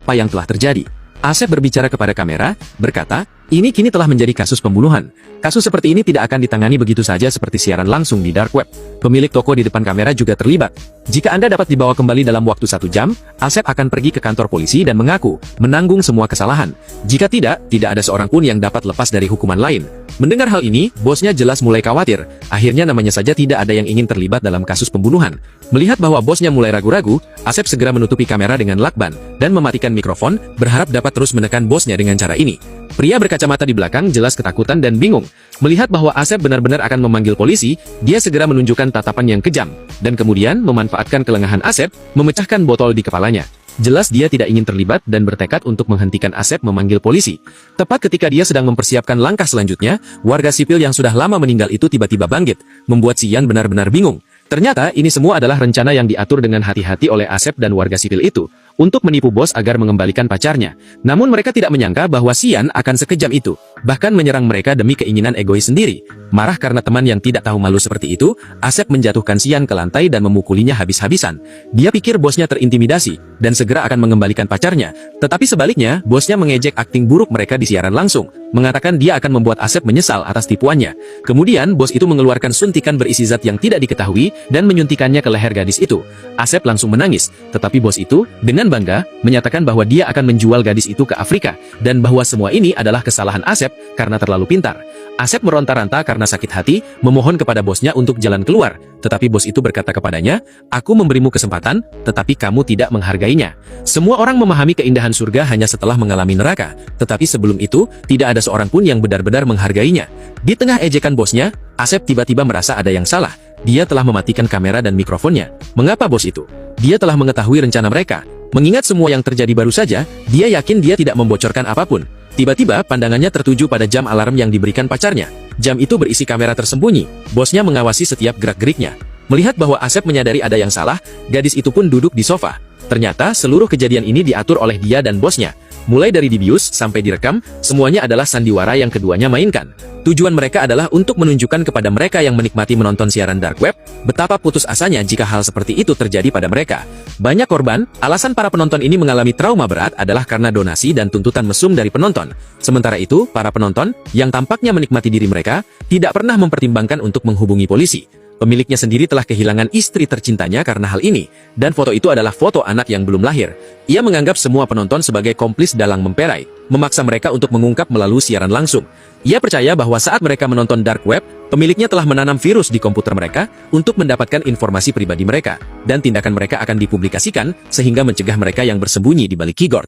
apa yang telah terjadi. Asep berbicara kepada kamera, berkata, ini kini telah menjadi kasus pembunuhan. Kasus seperti ini tidak akan ditangani begitu saja seperti siaran langsung di dark web. Pemilik toko di depan kamera juga terlibat. Jika Anda dapat dibawa kembali dalam waktu 1 jam, Asep akan pergi ke kantor polisi dan mengaku menanggung semua kesalahan. Jika tidak ada seorang pun yang dapat lepas dari hukuman lain. Mendengar hal ini, bosnya jelas mulai khawatir. Akhirnya namanya saja tidak ada yang ingin terlibat dalam kasus pembunuhan. Melihat bahwa bosnya mulai ragu-ragu, Asep segera menutupi kamera dengan lakban dan mematikan mikrofon, berharap dapat terus menekan bosnya dengan cara ini. Pria berkacamata di belakang jelas ketakutan dan bingung. Melihat bahwa Asep benar-benar akan memanggil polisi, dia segera menunjukkan tatapan yang kejam, dan kemudian memanfaatkan kelengahan Asep, memecahkan botol di kepalanya. Jelas dia tidak ingin terlibat dan bertekad untuk menghentikan Asep memanggil polisi. Tepat ketika dia sedang mempersiapkan langkah selanjutnya, warga sipil yang sudah lama meninggal itu tiba-tiba bangkit, membuat Sian benar-benar bingung. Ternyata ini semua adalah rencana yang diatur dengan hati-hati oleh Asep dan warga sipil itu, untuk menipu bos agar mengembalikan pacarnya. Namun mereka tidak menyangka bahwa Sian akan sekejam itu, bahkan menyerang mereka demi keinginan egois sendiri. Marah karena teman yang tidak tahu malu seperti itu, Asep menjatuhkan Sian ke lantai dan memukulinya habis-habisan. Dia pikir bosnya terintimidasi, dan segera akan mengembalikan pacarnya. Tetapi sebaliknya, bosnya mengejek akting buruk mereka di siaran langsung, mengatakan dia akan membuat Asep menyesal atas tipuannya. Kemudian bos itu mengeluarkan suntikan berisi zat yang tidak diketahui, dan menyuntikannya ke leher gadis itu. Asep langsung menangis, tetapi bos itu, dengan bangga, menyatakan bahwa dia akan menjual gadis itu ke Afrika, dan bahwa semua ini adalah kesalahan Asep, karena terlalu pintar. Asep meronta-ronta karena sakit hati, memohon kepada bosnya untuk jalan keluar, tetapi bos itu berkata kepadanya, aku memberimu kesempatan, tetapi kamu tidak menghargainya. Semua orang memahami keindahan surga hanya setelah mengalami neraka, tetapi sebelum itu, tidak ada seorang pun yang benar-benar menghargainya. Di tengah ejekan bosnya, Asep tiba-tiba merasa ada yang salah. Dia telah mematikan kamera dan mikrofonnya. Mengapa bos itu? Dia telah mengetahui rencana mereka. Mengingat semua yang terjadi baru saja, dia yakin dia tidak membocorkan apapun. Tiba-tiba pandangannya tertuju pada jam alarm yang diberikan pacarnya. Jam itu berisi kamera tersembunyi. Bosnya mengawasi setiap gerak-geriknya. Melihat bahwa Asep menyadari ada yang salah, gadis itu pun duduk di sofa. Ternyata seluruh kejadian ini diatur oleh dia dan bosnya. Mulai dari dibius sampai direkam, semuanya adalah sandiwara yang keduanya mainkan. Tujuan mereka adalah untuk menunjukkan kepada mereka yang menikmati menonton siaran dark web, betapa putus asanya jika hal seperti itu terjadi pada mereka. Banyak korban, alasan para penonton ini mengalami trauma berat adalah karena donasi dan tuntutan mesum dari penonton. Sementara itu, para penonton, yang tampaknya menikmati diri mereka, tidak pernah mempertimbangkan untuk menghubungi polisi. Pemiliknya sendiri telah kehilangan istri tercintanya karena hal ini, dan foto itu adalah foto anak yang belum lahir. Ia menganggap semua penonton sebagai komplis dalang memperai, memaksa mereka untuk mengungkap melalui siaran langsung. Ia percaya bahwa saat mereka menonton dark web, pemiliknya telah menanam virus di komputer mereka untuk mendapatkan informasi pribadi mereka, dan tindakan mereka akan dipublikasikan sehingga mencegah mereka yang bersembunyi di balik keyboard.